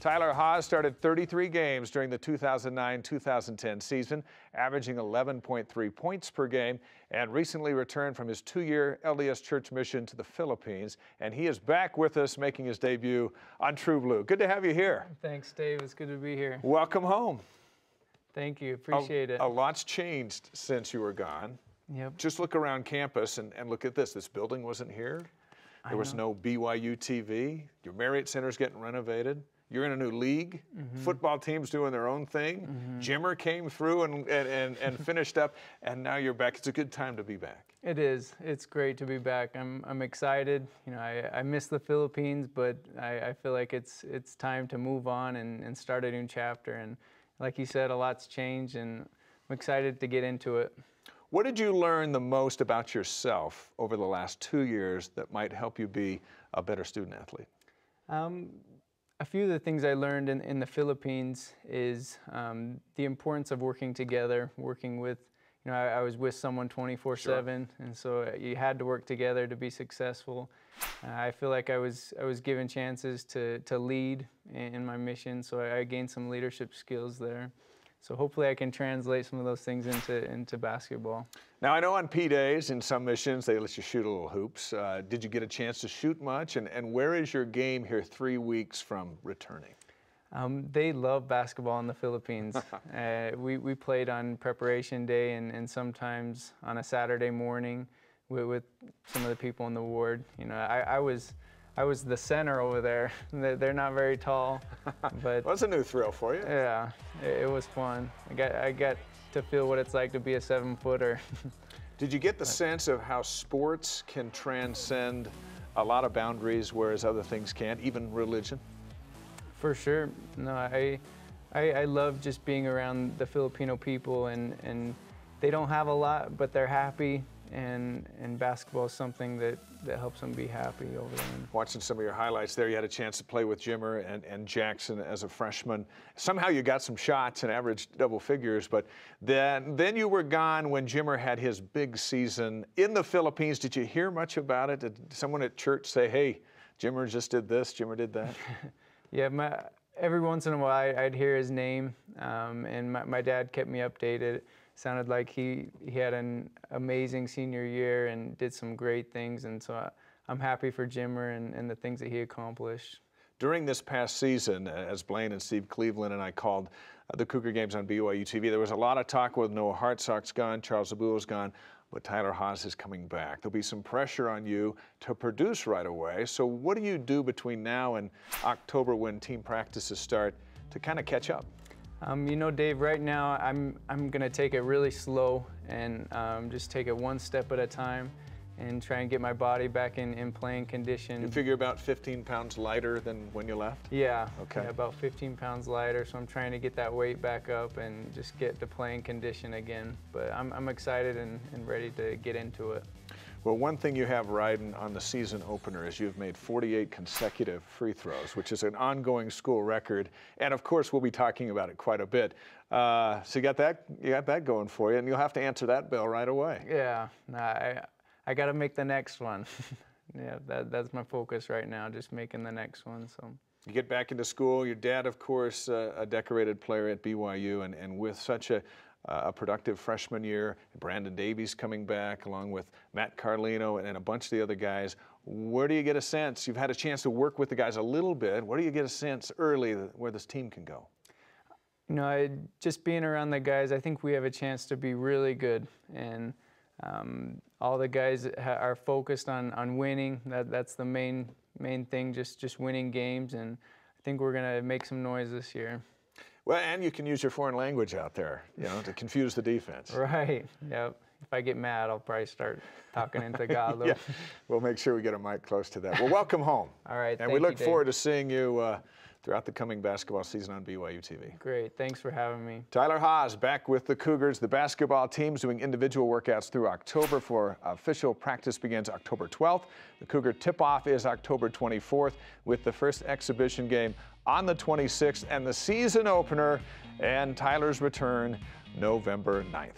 Tyler Haws started 33 games during the 2009-2010 season, averaging 11.3 points per game, and recently returned from his 2-year LDS church mission to the Philippines. And he is back with us, making his debut on True Blue. Good to have you here. Thanks, Dave. It's good to be here. Welcome home. Thank you. Appreciate it. A lot's changed since you were gone. Yep. Just look around campus and look at this. This building wasn't here. There was no BYUtv. Your Marriott Center's getting renovated. You're in a new league. Football team's doing their own thing. Jimmer came through and finished up, and now you're back. It's a good time to be back. It is. It's great to be back. I'm excited. You know, I miss the Philippines, but I feel like it's time to move on and start a new chapter. And like you said, a lot's changed, and I'm excited to get into it. What did you learn the most about yourself over the last 2 years that might help you be a better student athlete? A few of the things I learned in the Philippines is the importance of working together, working with, you know, I was with someone 24/7, and so you had to work together to be successful. I feel like I was given chances to lead in my mission, so I gained some leadership skills there. So hopefully I can translate some of those things into basketball. Now, I know on P-Days in some missions, they let you shoot a little hoops. Did you get a chance to shoot much? And where is your game here 3 weeks from returning? They love basketball in the Philippines. We played on preparation day and sometimes on a Saturday morning with some of the people in the ward. You know, I was the center over there. They're not very tall, but well, that's a new thrill for you. Yeah, it was fun. I got to feel what it's like to be a 7-footer. Did you get the sense of how sports can transcend a lot of boundaries, whereas other things can't, even religion? For sure. No, I love just being around the Filipino people, and they don't have a lot, but they're happy. And basketball is something that helps them be happy over there. Watching some of your highlights there, you had a chance to play with Jimmer and Jackson as a freshman. Somehow you got some shots and averaged double figures, but then you were gone when Jimmer had his big season in the Philippines. Did you hear much about it? Did someone at church say, hey, Jimmer just did this, Jimmer did that? Yeah, every once in a while I'd hear his name, and my dad kept me updated. Sounded like he had an amazing senior year and did some great things, and so I'm happy for Jimmer and the things that he accomplished. During this past season, as Blaine and Steve Cleveland and I called the Cougar games on BYUtv, there was a lot of talk with Noah Hartsock's gone, Charles Abuo's gone, but Tyler Haws is coming back. There'll be some pressure on you to produce right away. So what do you do between now and October when team practices start to kind of catch up? You know, Dave, right now I'm going to take it really slow and just take it one step at a time and try and get my body back in playing condition. You figure about 15 pounds lighter than when you left? Yeah, okay. Yeah, about 15 pounds lighter, so I'm trying to get that weight back up and just get to playing condition again. But I'm excited and ready to get into it. Well, one thing you have riding on the season opener is you've made 48 consecutive free throws, which is an ongoing school record. And of course, we'll be talking about it quite a bit. So you got that going for you, and you'll have to answer that bell right away. Yeah, I got to make the next one. Yeah, that's my focus right now, just making the next one. So you get back into school. Your dad, of course, a decorated player at BYU, and with such a productive freshman year, Brandon Davies coming back along with Matt Carlino and a bunch of the other guys. Where do you get a sense? You've had a chance to work with the guys a little bit. Where do you get a sense early where this team can go? You know, just being around the guys, I think we have a chance to be really good. And all the guys are focused on winning. That's the main thing, just winning games. And I think we're going to make some noise this year. Well, and you can use your foreign language out there, you know, to confuse the defense. Right, yep. If I get mad, I'll probably start talking in Tagalog. Yeah. We'll make sure we get a mic close to that. Well, welcome home. All right, and we look forward to seeing you throughout the coming basketball season on BYUtv. Great, thanks for having me. Tyler Haws back with the Cougars. The basketball team's doing individual workouts through October. For official practice begins October 12th. The Cougar tip-off is October 24th with the first exhibition game on the 26th and the season opener and Tyler's return November 9th.